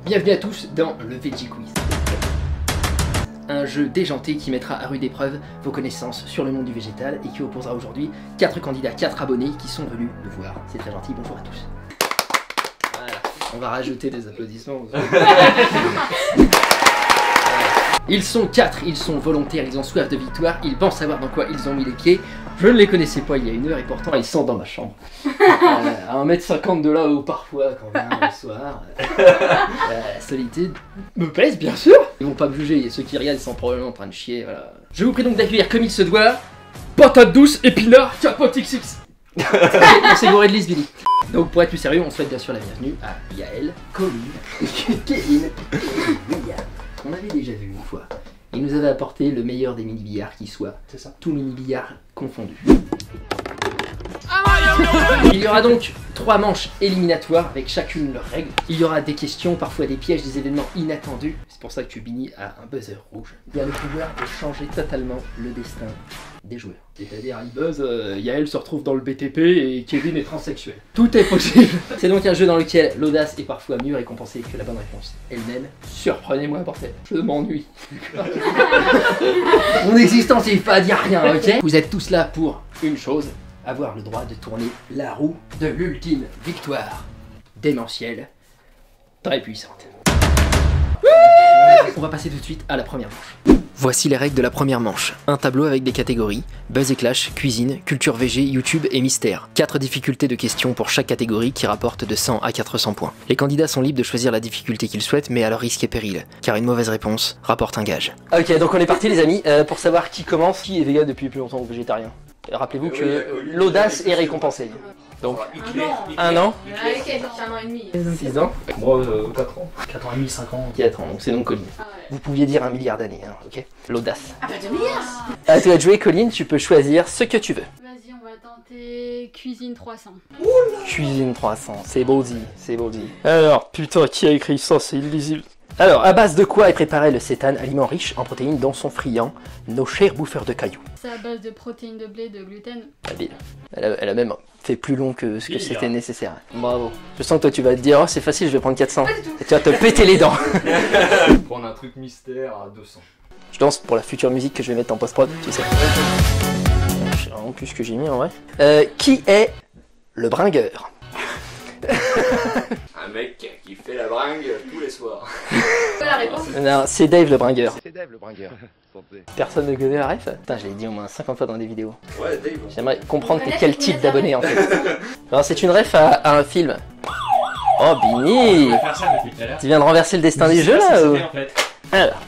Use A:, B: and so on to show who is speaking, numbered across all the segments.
A: Bienvenue à tous dans le Veggie Quiz. Un jeu déjanté qui mettra à rude épreuve vos connaissances sur le monde du végétal et qui opposera aujourd'hui 4 candidats, 4 abonnés qui sont venus nous voir. C'est très gentil, bonjour à tous. Voilà, on va rajouter des applaudissements. Ils sont 4, ils sont volontaires, ils ont soif de victoire, ils pensent savoir dans quoi ils ont mis les pieds. Je ne les connaissais pas il y a une heure et pourtant ils sont dans ma chambre. À 1m50 de là où parfois quand on vient le soir, la solitude me pèse bien sûr. Ils vont pas me juger, et ceux qui regardent ils sont probablement en train de chier, voilà. Je vous prie donc d'accueillir comme il se doit, patate douce, épinard, capote XX. C'est gouré de Lise Billy. Donc pour être plus sérieux, on souhaite bien sûr la bienvenue à Yael, Colin, Kevin et William. On avait déjà vu une fois. Il nous avait apporté le meilleur des mini-billards qui soit. C'est ça. Tout mini-billard confondu. Il y aura donc 3 manches éliminatoires avec chacune leurs règles. Il y aura des questions, parfois des pièges, des événements inattendus. C'est pour ça que Bini a un buzzer rouge. Il a le pouvoir de changer totalement le destin des joueurs. C'est-à-dire, il buzz, Yael se retrouve dans le BTP et Kevin est transsexuel. Tout est possible. C'est donc un jeu dans lequel l'audace est parfois mieux récompensée que la bonne réponse elle-même. Surprenez-moi, bordel. Je m'ennuie. Mon existence, il pas à dire rien, ok? Vous êtes tous là pour une chose. Avoir le droit de tourner la roue de l'ultime victoire démentielle, très puissante. On va passer tout de suite à la première manche. Voici les règles de la première manche. Un tableau avec des catégories, buzz et clash, cuisine, culture VG, YouTube et mystère. 4 difficultés de questions pour chaque catégorie qui rapportent de 100 à 400 points. Les candidats sont libres de choisir la difficulté qu'ils souhaitent, mais à leur risque et péril, car une mauvaise réponse rapporte un gage. Ok, donc on est parti les amis, pour savoir qui commence, qui est vegan depuis plus longtemps ou végétarien. Rappelez-vous que l'audace est récompensée. Donc, un an.
B: Ok, un an et demi.
A: 6 ans.
C: Moi, 4 ans.
D: 4 ans et demi, 5 ans.
A: 4 ans, donc c'est donc Colin.
B: Ah ouais.
A: Vous pouviez dire 1 milliard d'années, hein, ok? L'audace.
B: Ah bah 2 milliards.
A: À toi de jouer, Colin, tu peux choisir ce que tu veux.
B: Vas-y, on va tenter cuisine 300.
A: Cuisine 300, c'est beau dit, c'est beau dit. Alors, putain, qui a écrit ça? C'est illisible. Alors, à base de quoi est préparé le sétane, aliment riche en protéines dont sont friands nos chers bouffeurs de cailloux?
B: C'est à base de protéines de blé, de gluten.
A: Habile. Elle a même fait plus long que ce que c'était nécessaire. Bravo. Je sens que toi tu vas te dire, oh c'est facile, je vais prendre 400. Et tu vas te péter les dents.
C: Prendre un truc mystère à 200.
A: Je danse pour la future musique que je vais mettre en post-prod, tu sais. Je sais vraiment plus ce que j'ai mis en vrai. Qui est le bringueur?
C: Un mec qui fait la bringue tous les soirs.
B: C'est la réponse.
A: Non, c'est Dave le bringueur.
E: C'est Dave le bringueur.
A: Personne ne connaît la ref? Putain, je l'ai dit au moins 50 fois dans des vidéos.
C: Ouais, Dave.
A: J'aimerais comprendre t'es quel type d'abonné en fait. Alors c'est une ref à un film. Oh Bini! Tu viens de renverser le destin du jeu là ou... Alors,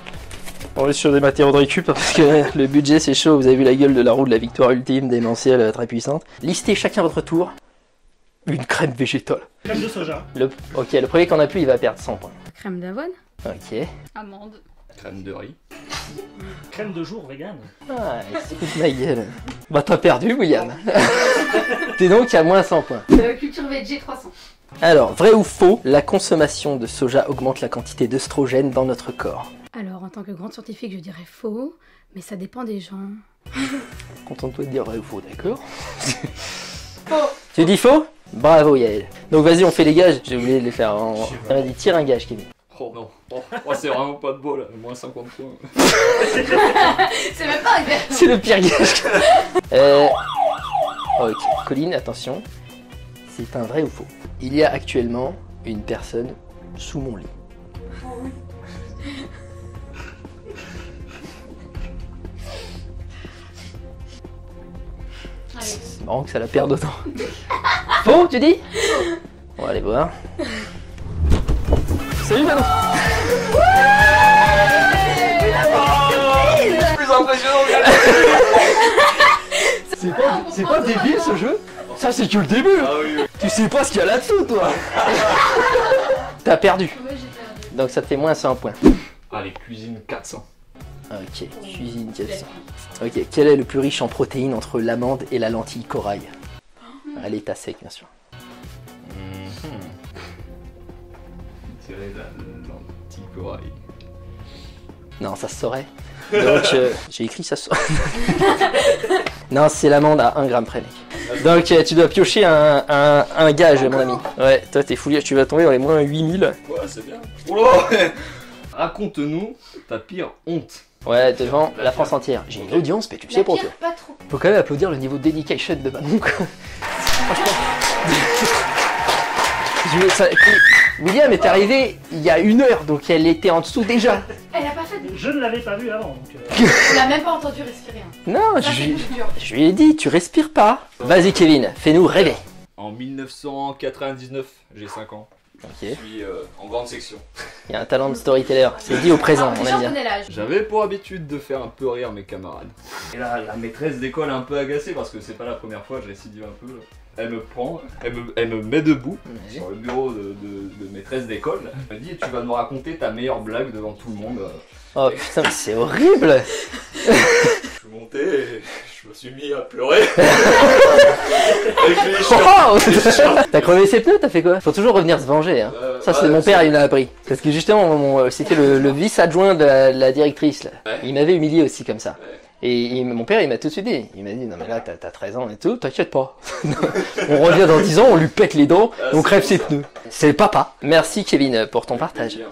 A: on est sur des matériaux de récup parce que le budget c'est chaud, vous avez vu la gueule de la roue de la victoire ultime, démentielle, très puissante. Listez chacun votre tour une crème végétale.
D: Crème de soja.
A: Ok, le premier qu'on a pu il va perdre 100 points.
B: Crème d'avoine.
A: Ok.
B: Amande.
C: Crème de riz.
D: Crème de jour vegan.
A: Ah, il se fout de ma gueule. Bah t'as perdu William. T'es donc à moins 100 points.
B: Culture VG 300.
A: Alors, vrai ou faux, la consommation de soja augmente la quantité d'œstrogène dans notre corps?
B: Alors, en tant que grande scientifique, je dirais faux, mais ça dépend des gens.
A: Contente-toi de dire vrai ou faux, d'accord? Faux. Tu dis faux? Bravo Yael. Donc vas-y, on fait les gages. J'ai oublié de les faire en... Vas-y, tire un gage, Kevin.
C: Oh non. Oh, c'est vraiment pas de bol, moins 50 points.
B: C'est même pas exact.
A: C'est le pire gage. Ok, Colin, attention. C'est un vrai ou faux? Il y a actuellement une personne sous mon lit. C'est marrant que ça la perde autant. Faux, tu dis? On va aller voir. Salut Manon.
C: Plus impressionnant que
A: C'est pas débile ce jeu? Ça c'est que le début.
C: Ah oui.
A: Tu sais pas ce qu'il y a là-dessous toi. T'as perdu.
B: Ouais, j'ai perdu.
A: Donc ça te fait moins 100 points.
C: Allez, cuisine 400.
A: Ok, cuisine 400. Ok, quel est le plus riche en protéines entre l'amande et la lentille corail? À l'état sec bien sûr.
C: C'est la lentille corail.
A: Non, ça se saurait. Donc j'ai écrit ça se saurait. Non, c'est l'amande à 1 gramme près mec. Donc tu dois piocher un gage, mon ami. Ouais, toi t'es fouillé, tu vas tomber dans les moins 8000.
C: Ouais, c'est bien. Oula. Raconte-nous ta pire honte.
A: Ouais, devant la France entière. J'ai une audience, mais tu sais pour toi.
B: Pas trop.
A: Faut quand même applaudir le niveau de dedication de Manon, quoi. Franchement. William est arrivé il y a 1 heure, donc elle était en dessous déjà.
B: Elle a pas fait.
D: Je ne l'avais pas vu avant, donc...
B: On l'a même pas entendu respirer. Hein.
A: Non,
B: Ça, c'est plus dur.
A: je lui ai dit, tu respires pas. Vas-y Kevin, fais-nous rêver.
C: En 1999, j'ai 5 ans.
A: Ok,
C: Je suis en grande section.
A: il y a un talent de storyteller, c'est dit au présent, on
B: Déjà,
A: aime
B: on
A: bien.
B: connaît l'âge.
C: J'avais pour habitude de faire un peu rire mes camarades. Et là, la maîtresse d'école est un peu agacée parce que c'est pas la première fois, je récidive un peu. Elle me prend, elle me met debout sur le bureau de maîtresse d'école. Elle me dit tu vas nous raconter ta meilleure blague devant tout le monde.
A: Oh putain, mais c'est horrible.
C: Je suis monté et je me suis mis à pleurer. Avec les
A: Oh T'as crevé ses pneus, t'as fait quoi? Faut toujours revenir se venger, hein. Ça c'est mon père, il m'a appris. Parce que justement, c'était le vice-adjoint de la directrice là.
C: Ouais.
A: Il m'avait humilié aussi comme ça.
C: Ouais.
A: Et mon père, il m'a tout de suite dit. Il m'a dit, non mais là, t'as 13 ans et tout, t'inquiète pas. On revient dans 10 ans, on lui pète les dents, et on crève ses pneus. C'est le papa. Merci Kevin pour ton partage.
D: Alors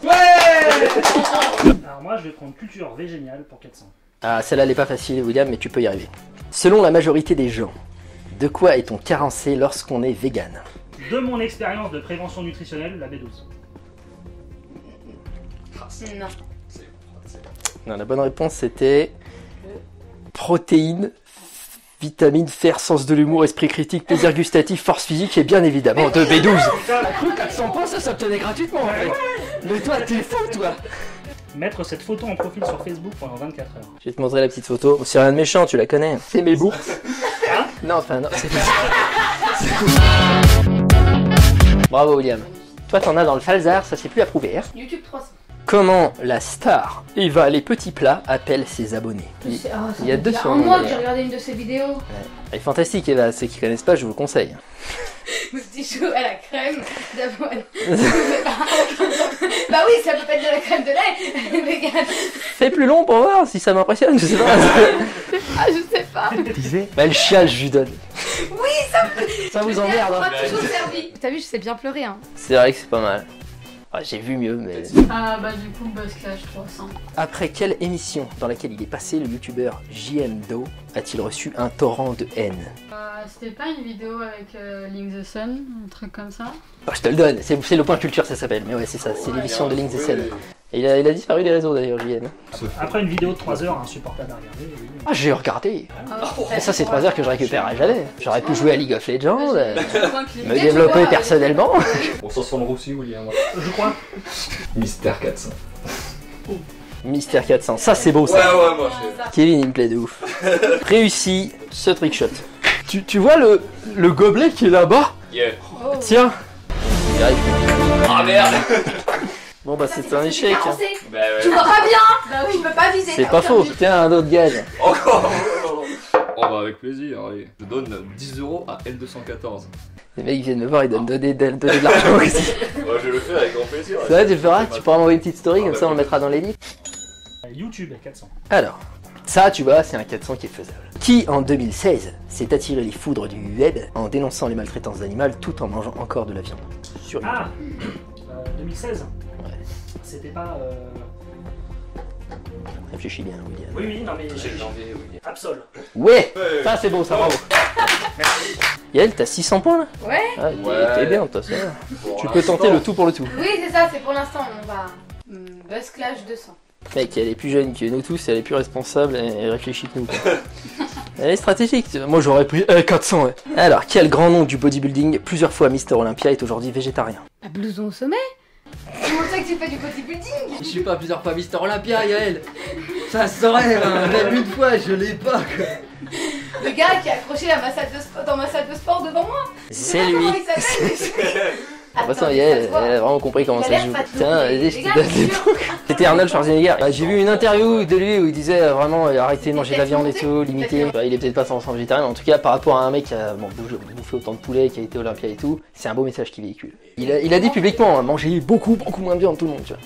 D: moi, je vais prendre culture végéniale pour 400.
A: Ah, celle-là, elle est pas facile, William, mais tu peux y arriver. Selon la majorité des gens, de quoi est-on carencé lorsqu'on est vegan?
D: De mon expérience de prévention nutritionnelle, la B12.
B: Non.
A: Non, la bonne réponse c'était protéines, vitamines, fer, sens de l'humour, esprit critique, plaisir gustatif, force physique et bien évidemment de B12. T'as cru 400 points, ça s'obtenait gratuitement en fait. Mais toi, t'es fou toi.
D: Mettre cette photo en profil sur Facebook pendant 24 heures.
A: Je vais te montrer la petite photo. C'est rien de méchant, tu la connais. C'est mes bourses. Non, enfin non, c'est Bravo William. Toi t'en as dans le falzar, ça c'est plus approuvé. Hein.
B: YouTube 300.
A: Comment la star Eva les petits plats appelle ses abonnés? Il y a deux
B: Il y a
A: sur
B: un
A: le
B: mois
A: nom,
B: que j'ai
A: d'ailleurs.
B: regardé une de ses vidéos.
A: Elle est fantastique Eva, ceux qui connaissent pas, je vous le conseille.
B: Petit chou à la crème d'avoine. Bah oui, ça peut pas être de la crème de lait. Vegan.
A: Fais plus long pour voir si ça m'impressionne, je sais pas.
B: Ah, je sais pas.
A: Bah le chial, je lui donne.
B: Oui, ça peut.
A: Ça vous emmerde,
B: On
A: hein.
B: m'a toujours servi. T'as vu, je sais bien pleurer, hein.
A: C'est vrai que c'est pas mal. Ah, j'ai vu mieux, mais...
E: Ah bah du coup Buzz Clash 300.
A: Après quelle émission dans laquelle il est passé, le youtubeur JMDo a-t-il reçu un torrent de haine?
E: C'était pas une vidéo avec Link the Sun, un truc comme ça?
A: Bah, je te le donne, c'est le point culture ça s'appelle, mais ouais c'est ça, c'est l'émission de Link the Sun. Et il a disparu des réseaux d'ailleurs, JM.
D: Après une vidéo de 3 heures insupportable à regarder. Oui.
A: Ah j'ai regardé. Et ça c'est 3 heures que je récupérerai jamais. J'aurais pu jouer à League of Legends, me développer personnellement.
C: On s'en sent le roussi, William.
D: Je crois.
C: Mystère 400.
A: Mister 400, ça c'est beau
C: Ouais,
A: ça.
C: ouais, moi j'ai.
A: Kevin il me plaît de ouf. Réussi ce trickshot. Tu vois le gobelet qui est là-bas?
C: Yeah.
A: Tiens.
C: Ah merde.
A: Bon bah c'est un échec. Hein.
C: Bah ouais.
B: Tu vois pas bien. Bah oui, je peux pas viser.
A: C'est pas faux. Tiens un autre gage.
C: Encore. Oh bah avec plaisir, allez. Je donne 10 € à L214.
A: Les mecs viennent me voir, ils donnent donner de l'argent aussi.
C: Ouais, je le fais avec grand plaisir.
A: Ça va, tu le feras, tu pourras m'envoyer une petite story, comme ça on le mettra dans les livres.
D: YouTube 400.
A: Alors, ça tu vois, c'est un 400 qui est faisable. Qui en 2016 s'est attiré les foudres du web en dénonçant les maltraitances d'animaux tout en mangeant encore de la viande sur YouTube.
D: Ah 2016.
A: Ouais.
D: C'était pas...
A: Réfléchis bien, William.
D: Oui, oui, non mais...
C: J'ai le janvier, oui.
D: Absol.
A: Ouais,
C: Ouais.
A: ça c'est beau, ça bravo. Yael, t'as 600 points là?
B: Ouais.
A: Ah,
C: Ouais.
A: t'es bien, toi, ça va.
C: Pour
A: Tu peux tenter le tout pour le tout.
B: Oui, c'est ça, c'est pour l'instant. On va. Buzz Clash 200.
A: Mec, elle est plus jeune que nous tous, elle est plus responsable et réfléchit que nous. Quoi. Elle est stratégique. Moi j'aurais pris 400. Ouais. Alors, quel grand nom du bodybuilding, plusieurs fois Mister Olympia, est aujourd'hui végétarien?
B: Un blouson au sommet. Comment ça que tu fais du bodybuilding?
A: Je suis pas plusieurs fois Mister Olympia, Yael. Ça se saurait, hein. Même une fois, je l'ai pas. Quoi.
B: Le gars qui a accroché la dans ma salle de sport devant moi.
A: C'est
B: Comment
A: lui.
B: il s'appelle?
A: De toute façon, Yael, elle a vraiment compris comment
B: Il a
A: ça
B: l'air
A: se joue.
B: fatigué.
A: Tiens, vas-y, je
B: Les
A: te
B: gars,
A: donne
B: c'est
A: les
B: sûr.
A: trucs. C'était Arnold Schwarzenegger. Bah, j'ai vu une interview de lui où il disait vraiment arrêtez de manger de la viande et tout, limiter. Bah, il est peut-être pas 100% végétarien, mais en tout cas, par rapport à un mec qui a bouffé autant de poulet, qui a été Olympia et tout, c'est un beau message qu'il véhicule. Il a dit publiquement, manger beaucoup moins de viande, tout le monde, tu vois.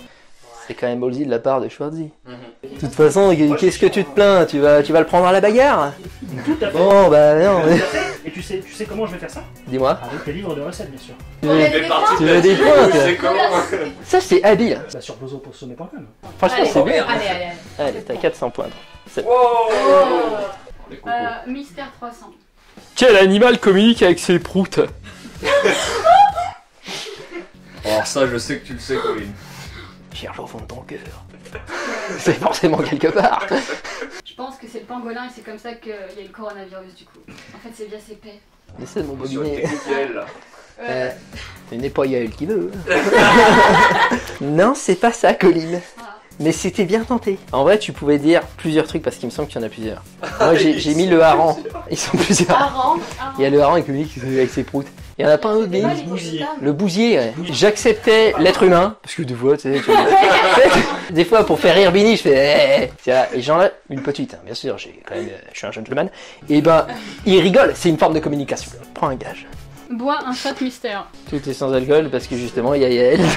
A: C'est quand même ballsy de la part de Schwarzy. De toute façon, qu'est-ce que tu te plains? Tu vas le prendre à la bagarre?
D: Tout à fait.
A: Bon, bah non.
D: Tout à fait. Et tu sais comment je vais faire ça?
A: Dis-moi.
D: Avec les livres de recettes, bien sûr.
A: Tu veux des points, toi.
C: C'est comment?
A: Ça, c'est habile.
D: Bah, sur blozopoursommet.com.
A: Franchement, c'est bien.
E: Allez.
A: Allez, t'as 400 points.
C: Les cocos.
E: Mystère 300.
A: Quel animal communique avec ses proutes?
C: Alors ça, je sais que tu le sais, Colin.
A: Cherche au fond de ton cœur. C'est forcément quelque part.
E: Je pense que c'est le pangolin et c'est comme ça qu'il y a eu le coronavirus du coup. En fait, c'est via ses paix.
A: Essaie de
C: Sur le
A: m'embobiner.
C: nickel, là.
A: Ce n'est pas Yael qui veut. Non, c'est pas ça, Colline. Mais c'était bien tenté. En vrai, tu pouvais dire plusieurs trucs parce qu'il me semble qu'il y en a plusieurs. Moi, j'ai mis le hareng. Ils sont plusieurs.
E: Hareng.
A: Il y a le hareng qui communique avec ses proutes. Il y en a pas un autre, Billy? Le bousier, ouais. J'acceptais l'être humain, parce que des fois, tu sais, des fois, pour faire rire Billy, je fais et j'enlève une petite, hein. Bien sûr, je suis un gentleman. Et ben, il rigole, c'est une forme de communication. Prends un gage.
E: Bois un shot mystère.
A: Tout est sans alcool, parce que justement, il y a Yael. Donc,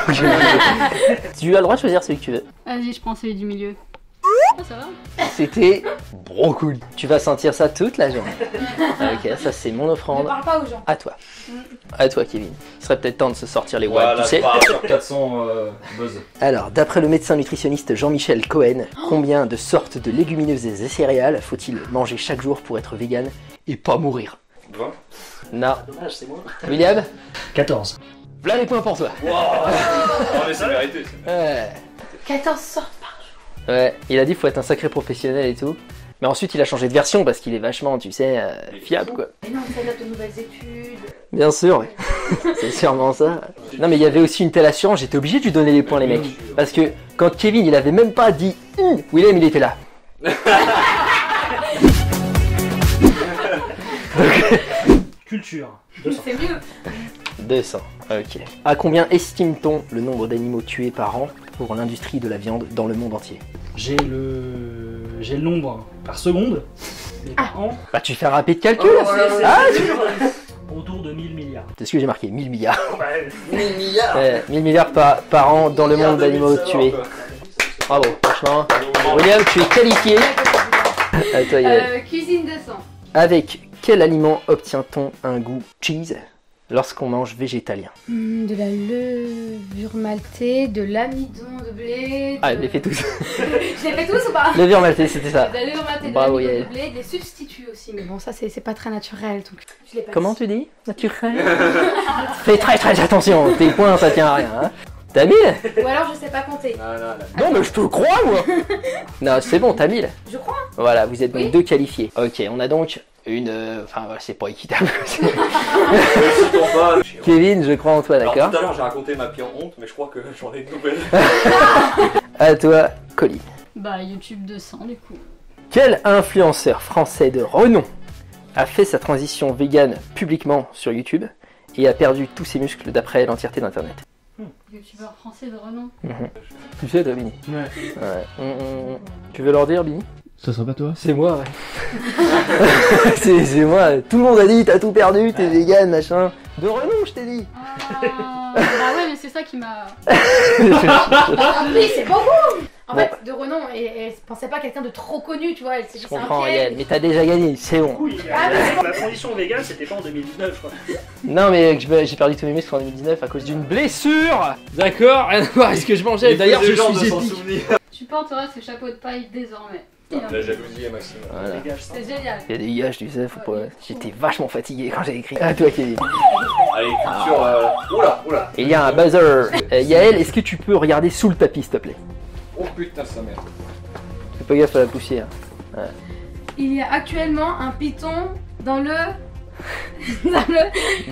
A: tu as le droit de choisir celui que tu veux.
E: Vas-y, je prends celui du milieu. Ah, ça va?
A: C'était brocoli. Tu vas sentir ça toute la journée. Ok, ça c'est mon offrande.
B: Ne parle pas aux gens.
A: À toi. À toi, Kevin. Il serait peut-être temps de se sortir les watts,
C: Voilà,
A: tu sais.
C: pas sur 400 buzz.
A: Alors, d'après le médecin nutritionniste Jean-Michel Cohen, combien de sortes de légumineuses et céréales faut-il manger chaque jour pour être vegan et pas mourir?
C: 20.
A: Non.
D: Dommage, c'est moi.
A: William?
D: 14.
A: Voilà les points pour toi.
C: Non mais c'est mérité.
A: Ouais.
B: 14 sortes par jour.
A: Ouais, il a dit faut être un sacré professionnel et tout. Mais ensuite, il a changé de version parce qu'il est vachement, tu sais, fiable quoi.
B: Mais non, ça date de nouvelles études.
A: Bien sûr, ouais. C'est sûrement ça. Non, mais il y avait aussi une telle assurance, j'étais obligé de lui donner les points, les mecs. Parce que quand Kevin, il avait même pas dit William, il était là.
D: Culture. 200.
B: C'est mieux.
A: 200, ok. À combien estime-t-on le nombre d'animaux tués par an pour l'industrie de la viande dans le monde entier?
D: J'ai le nombre par seconde. Et par an,
A: Bah, tu fais un rapide calcul.
D: autour de 1000 milliards.
A: C'est ce que j'ai marqué, 1000 milliards.
D: Ouais.
C: 1000 milliards.
A: 1000 milliards par an dans le monde d'animaux tués. Bravo, franchement. William, tu es qualifié. À toi, Yael.
E: Cuisine 200.
A: Avec quel aliment obtient-on un goût cheese lorsqu'on mange végétalien?
B: De la levure maltée, de l'amidon de blé.
A: Ah, je les fais tous.
B: Je les fais tous ou pas?
A: Levure maltée, c'était ça.
B: De la levure maltée, de
A: Bravo,
B: l'amidon
A: Yael.
B: de blé, des substituts aussi. Mais bon, ça c'est pas très naturel. Donc je l'ai pas
A: Comment
B: dit.
A: tu dis? Naturel. Fais très attention, tes points ça tient à rien. Hein. T'as 1000?
B: Ou alors je sais pas compter.
A: Non mais je te crois moi. Non c'est bon, t'as 1000.
B: Je crois.
A: Voilà, vous êtes donc
B: Oui.
A: deux qualifiés. Ok, on a donc une... Enfin c'est pas équitable. Kevin, je crois en toi,
C: Alors
A: d'accord?
C: tout à l'heure j'ai raconté ma pire honte, mais je crois que j'en ai une nouvelle.
A: À toi, Colin.
E: Bah, YouTube 200 du coup.
A: Quel influenceur français de renom a fait sa transition vegan publiquement sur YouTube et a perdu tous ses muscles d'après l'entièreté d'internet?
E: YouTubeur français de renom.
A: Tu sais, toi, Bini?
D: Ouais.
A: Tu veux leur dire, Bini?
F: Ça serait pas toi?
A: C'est moi, ouais. c'est moi. Tout le monde a dit, t'as tout perdu, t'es vegan, machin. De renom, je t'ai dit.
E: Bah ouais, mais c'est ça qui m'a.
B: Oui, c'est beaucoup. En
A: Bon.
B: fait, de renom, et elle pensait pas quelqu'un de trop connu, tu vois. Elle s'est dit
A: Je
B: c'est un
A: comprends,
B: piège.
A: Yael, mais t'as déjà gagné, c'est bon.
D: Oui, la transition vegan, c'était pas en 2019, je crois.
A: Non, mais j'ai perdu tous mes muscles en 2019 à cause d'une blessure. D'accord, rien à voir avec ce que je mangeais. D'ailleurs, je suis épique.
E: Tu porteras ce chapeau de paille désormais.
C: La jalousie est maximum.
A: Voilà.
D: Dégage ça.
B: C'est génial.
A: Il y a des gages, tu sais, faut pas... J'étais vachement fatigué quand j'ai écrit. À toi, Kevin.
C: Allez, culture. Oula.
A: Et il y a un buzzer. Yael, est-ce que tu peux regarder sous le tapis, s'il te plaît?
C: Oh putain, sa mère.
A: Fais pas gaffe à la poussière.
B: Il y a actuellement un python dans le.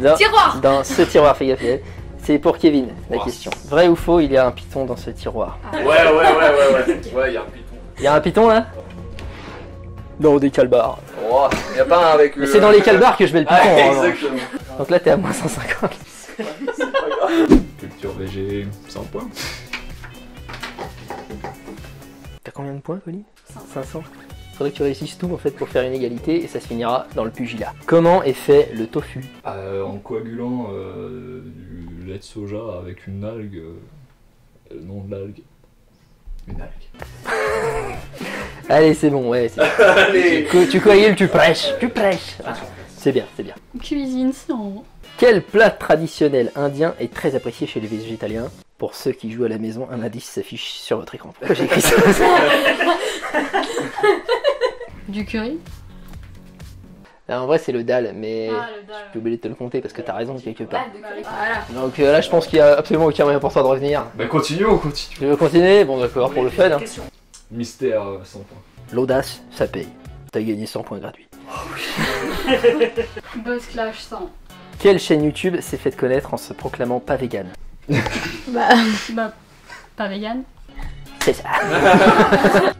A: Dans,
B: tiroir.
A: dans ce tiroir, fais gaffe, Yael. C'est pour Kevin, la
C: Oh.
A: question. Vrai ou faux, il y a un python dans ce tiroir?
C: Ouais, il y a un python.
A: Il y a un python là? Non, des calbars.
C: Oh, y a pas un avec.
A: Mais c'est dans les calbars que je mets le python.
C: Ah,
A: en revanche.
C: exactement.
A: Donc là, t'es à moins 150.
C: C'est pas grave. Culture VG, 100 points.
A: T'as combien de points, Colin? 500. Faudrait que tu réussisses tout en fait pour faire une égalité et ça se finira dans le pugilat. Comment est fait le tofu?
C: En coagulant du lait de soja avec une algue. Le nom de l'algue. Une algue.
A: Allez, c'est bon, ouais.
C: Allez.
A: Tu coagules, tu prêches. Tu prêches. Ah, C'est bien, c'est bien.
E: Cuisine sans.
A: Quel plat traditionnel indien est très apprécié chez les végétaliens? Pour ceux qui jouent à la maison, un indice s'affiche sur votre écran. Pourquoi j'ai écrit ça?
E: Du curry.
A: En vrai, c'est le dal, mais
E: Ah, le dal.
A: je suis obligé de te le compter parce que t'as raison quelque part.
E: Voilà.
A: Donc là, je pense qu'il y a absolument aucun moyen pour toi de revenir.
C: Bah continuons, continuons.
A: Tu veux continuer? Bon, d'accord, pour le fun. Hein.
C: Mystère sans point.
A: L'audace, ça paye. T'as gagné 100 points gratuits.
E: Buzz Clash sans.
A: Quelle chaîne YouTube s'est faite connaître en se proclamant pas vegan?
E: Bah, pas vegan.
A: C'est ça.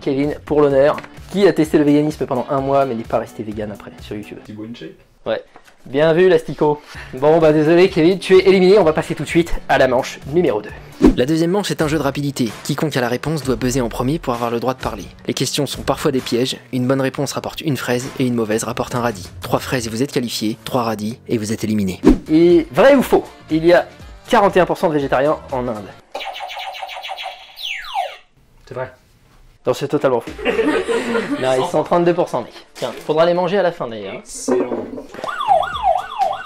A: Kevin, pour l'honneur, qui a testé le véganisme pendant 1 mois mais n'est pas resté vegan après sur YouTube?
C: Thibaut InShape.
A: Ouais. Bien vu, l'astico. Bon, bah désolé, Kevin, tu es éliminé. On va passer tout de suite à la manche numéro 2. La deuxième manche est un jeu de rapidité. Quiconque a la réponse doit buzzer en premier pour avoir le droit de parler. Les questions sont parfois des pièges. Une bonne réponse rapporte une fraise et une mauvaise rapporte un radis. 3 fraises et vous êtes qualifié, 3 radis et vous êtes éliminé. Et vrai ou faux? Il y a 41% de végétariens en Inde.
D: C'est vrai.
A: Non, c'est totalement faux. Non, ils sont 32%, mec. Tiens, faudra les manger à la fin d'ailleurs.
C: Excellent.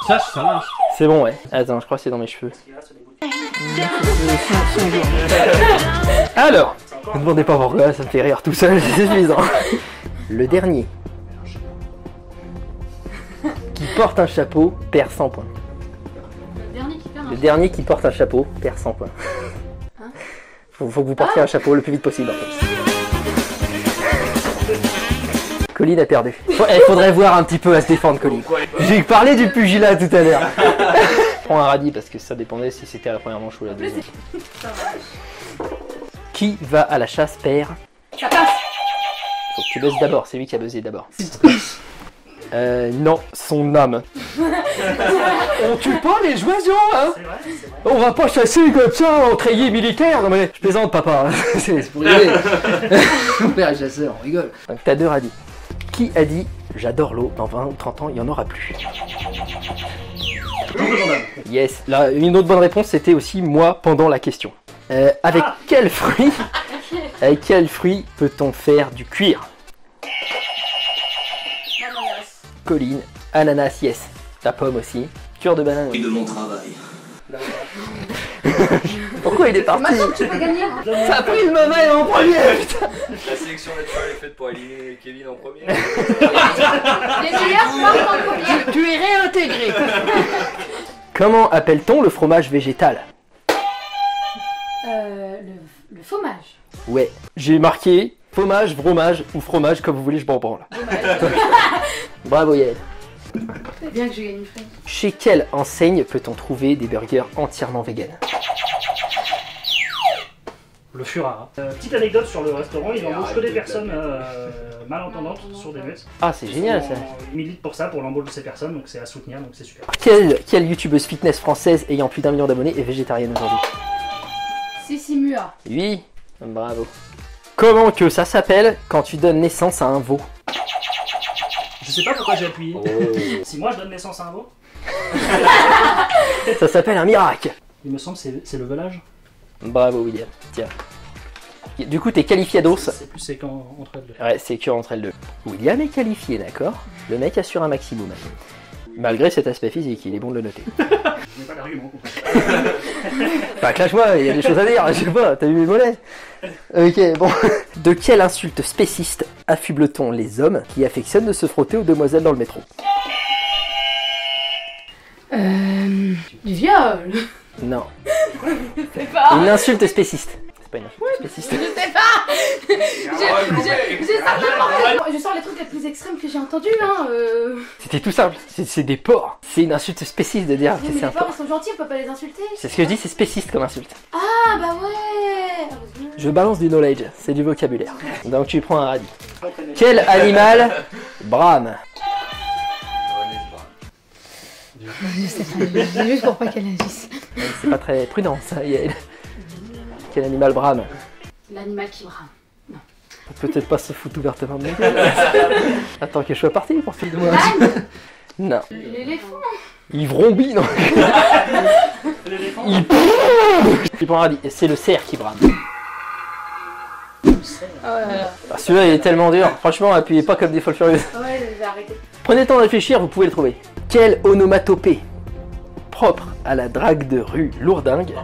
D: Ça marche.
A: C'est bon, ouais. Attends, je crois que c'est dans mes cheveux. Alors, ne demandez pas pourquoi, ça me fait rire tout seul, c'est suffisant. Le dernier qui porte un chapeau perd 100 points.
E: Le dernier qui perd un.
A: Le dernier qui porte un chapeau perd 100 points. Faut que vous portiez un chapeau le plus vite possible en fait. Colline a perdu. Il faudrait voir un petit peu à se défendre, Colline. J'ai parlé du pugilat tout à l'heure. Prends un radis parce que ça dépendait si c'était la première manche ou la deuxième. Qui va à la chasse perd?
E: Ça passe.
A: Faut que tu buzzes d'abord, c'est lui qui a buzzé d'abord. Non, son âme. On tue pas les oiseaux, hein?
D: C'est vrai, c'est vrai.
A: On va pas chasser comme ça en treillis militaire. Non mais je plaisante, papa. C'est pour rigoler. Mon père est chasseur, on rigole. Donc t'as 2 radis. Qui a dit j'adore l'eau, dans 20 ou 30 ans il y en aura plus? Yes. Là, une autre bonne réponse c'était aussi moi pendant la question. Avec quel fruit Avec quel fruit peut-on faire du cuir?
E: L'ananas.
A: Colline, ananas, yes. La pomme aussi. Cure de banane.
F: de mon travail.
A: Pourquoi il est parti?
E: Maintenant tu peux gagner.
A: Ça a pris le mauvais en premier, putain.
C: La sélection naturelle est faite pour éliminer Kevin en premier.
E: Les meilleurs partent en premier.
A: Tu es réintégré. Comment appelle-t-on le fromage végétal?
E: Le fromage.
A: Ouais, j'ai marqué fromage, fromage ou fromage comme vous voulez, je m'en branle. Bravo Yael.
E: C'est bien que je gagne une fraise.
A: Chez quelle enseigne peut-on trouver des burgers entièrement vegan?
D: Le Furara. Petite anecdote sur le restaurant, il embauche que des personnes malentendantes sur des messes.
A: Ah, c'est génial ça.
D: Il milite pour ça, pour l'embauche de ces personnes, donc c'est à soutenir, donc c'est super.
A: Quelle youtubeuse fitness française ayant plus d'1 million d'abonnés est végétarienne aujourd'hui?
B: Sissi Mua.
A: Oui, bravo. Comment que ça s'appelle quand tu donnes naissance à un veau?
D: Je sais pas pourquoi j'ai appuyé.
C: Oh.
D: Si moi je donne naissance à un veau,
A: Ça s'appelle un miracle.
D: il me semble que c'est le velage.
A: Bravo William, tiens. Du coup t'es qualifié à dos.
D: C'est plus séquent entre elles deux.
A: Ouais, c'est que entre elles deux. William est qualifié, d'accord? Le mec assure un maximum. Malgré cet aspect physique, il est bon de le noter.
D: Je n'ai pas d'argument contre ça.
A: Bah clash-moi, il y a des choses à dire, je sais pas, t'as vu mes mollets? Ok, bon. De quelle insulte spéciste affuble-t-on les hommes qui affectionnent de se frotter aux demoiselles dans le métro?
B: Du viol.
A: Non.
B: Je sais pas.
A: Une insulte spéciste. C'est pas une insulte spéciste.
B: Je sais pas. Je sors les trucs les plus extrêmes que j'ai entendus, hein.
A: C'était tout simple, c'est des porcs. C'est une insulte spéciste de dire
B: Oui,
A: que
B: mais
A: c'est un
B: les porcs,
A: porc.
B: ils sont gentils, on peut pas les insulter.
A: C'est ce que je dis, c'est spéciste comme insulte.
B: Ah bah ouais.
A: Je balance du knowledge, c'est du vocabulaire. Donc tu prends un radis. Quel animal brame?
B: Je sais pas, juste pour pas qu'elle agisse.
A: C'est pas très prudent ça, Yael. Quel animal brame?
E: L'animal qui brame.
A: Peut-être pas se foutre ouvertement de moi. Attends que je sois parti pour faire de moi. Non.
E: L'éléphant.
A: Il vrombit, non. Il... Il prend un radis. C'est le cerf qui brame.
B: Oh là là.
A: Ah, celui-là il est tellement dur. Franchement, appuyez pas comme des folles furieuses.
B: Ouais, je vais arrêter.
A: Prenez le temps de réfléchir, vous pouvez le trouver. Quelle onomatopée propre à la drague de rue lourdingue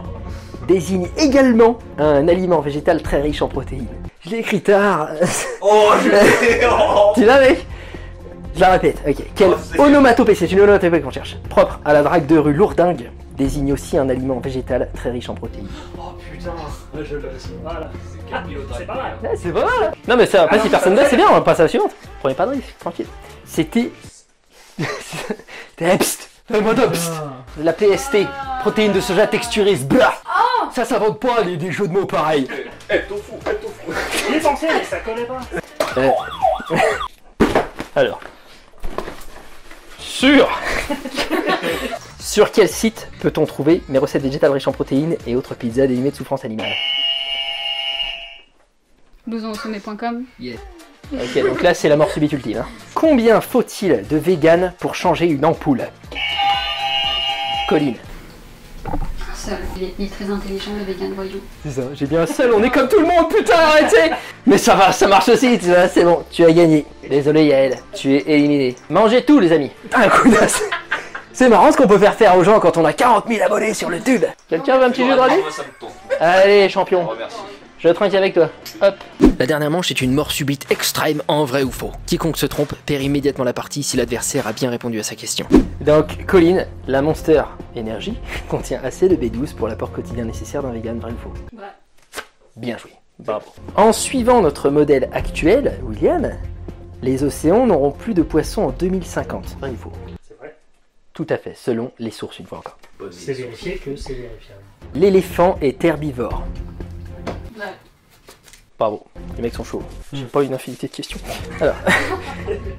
A: désigne également un aliment végétal très riche en protéines? Je l'ai écrit tard.
C: Oh, je l'ai.
A: Tu l'as, mec? Je la répète, ok. Quelle onomatopée, c'est une onomatopée qu'on cherche. Propre à la drague de rue lourdingue désigne aussi un aliment végétal très riche en protéines.
D: Oh putain, je le laisse. Voilà. Ah, c'est pas mal.
A: Ouais, c'est pas mal. Non mais ça, après si personne d'autre, c'est bien, on va passer à la suivante. Prenez pas de risque, tranquille. C'était... Psst, fais-moi de psst. La PST, protéines de soja texturées, blah. Ça s'invente pas des jeux de mots pareils.
C: Tofu.
D: J'y ai pensé, mais ça collait pas.
A: Alors... Sur quel site peut-on trouver mes recettes végétales riches en protéines et autres pizzas dénuées de souffrance animale?
E: Blousonsommet.com.
A: Yeah. Ok, donc là c'est la mort subite ultime. Hein. Combien faut-il de véganes pour changer une ampoule? Colline.
E: Seul. Il est très intelligent, le vegan voyou.
A: C'est ça, j'ai bien un seul, on est comme tout le monde, putain, arrêtez. Mais ça va, ça marche aussi, tu vois, c'est bon, tu as gagné. Désolé Yael, tu es éliminé. Mangez tout les amis. Un coup d'as. C'est marrant ce qu'on peut faire aux gens quand on a 40 000 abonnés sur le tube. Quelqu'un veut un petit jeu de radis? Allez champion. Je trinque avec toi. Hop. La dernière manche est une mort subite extrême en vrai ou faux. Quiconque se trompe perd immédiatement la partie si l'adversaire a bien répondu à sa question. Donc, Colline, la Monster Energy contient assez de B12 pour l'apport quotidien nécessaire d'un vegan, vrai ou faux?
E: Ouais.
A: Bien joué. Bravo. En suivant notre modèle actuel, William, les océans n'auront plus de poissons en 2050. Vrai ou faux?
D: C'est vrai.
A: Tout à fait, selon les sources une fois encore.
D: C'est vérifié que c'est vérifiable.
A: L'éléphant est herbivore.
E: Ouais.
A: Bravo, les mecs sont chauds. J'ai pas une infinité de questions. Alors.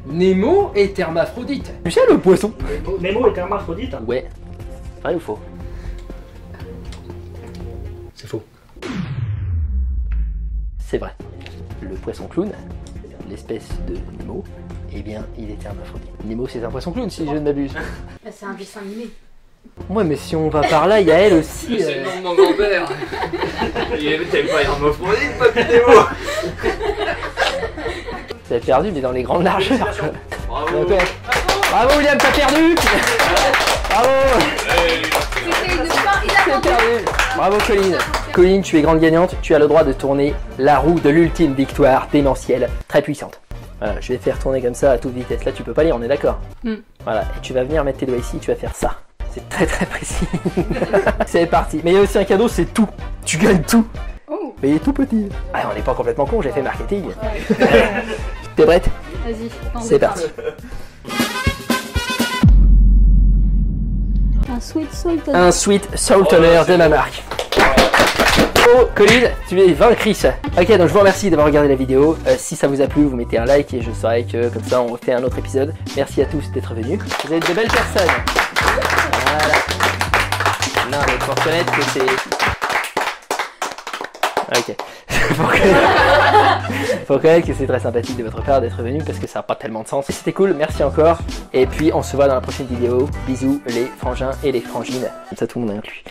A: Nemo est hermaphrodite. Tu sais le poisson?
D: Nemo est hermaphrodite?
A: Ouais. Vrai ou faux?
D: C'est faux.
A: C'est vrai. Le poisson clown, l'espèce de Nemo, eh bien, il est hermaphrodite. Nemo, c'est un poisson clown, si je ne m'abuse.
B: Bah, c'est un dessin animé.
A: Ouais, mais si on va par là, il y a elle aussi.
C: C'est le nom de mon grand-père. T'es pas hermaphrodite, papy Nemo.
A: T'as perdu, mais dans les grandes largeurs.
C: Bravo.
A: Ok. Bravo, William, t'as perdu. Bravo.
B: C'était une fin inattendue.
A: Bravo, Colline. Colline, tu es grande gagnante. Tu as le droit de tourner la roue de l'ultime victoire démentielle, très puissante. Voilà, je vais faire tourner comme ça à toute vitesse. Là, tu peux pas lire, on est d'accord? Voilà, et tu vas venir mettre tes doigts ici, tu vas faire ça. C'est très très précis. C'est parti. Mais il y a aussi un cadeau, c'est tout. Tu gagnes tout.
B: Oh.
A: Mais il est tout petit. Ah, on n'est pas complètement con, j'ai fait marketing. T'es prête?
E: Vas-y,
A: C'est parti.
B: Un sweet salt.
A: Un sweet saltoner de ma marque. Oh, Colline, tu es vainctrice. Ok, donc je vous remercie d'avoir regardé la vidéo. Si ça vous a plu, vous mettez un like et je saurai que comme ça on refait un autre épisode. Merci à tous d'être venus. Vous êtes de belles personnes. Voilà. Non, mais faut reconnaître que c'est... Ok. Faut reconnaître que c'est très sympathique de votre part d'être venu parce que ça n'a pas tellement de sens. C'était cool, merci encore. Et puis on se voit dans la prochaine vidéo. Bisous les frangins et les frangines. Comme ça tout le monde est inclus.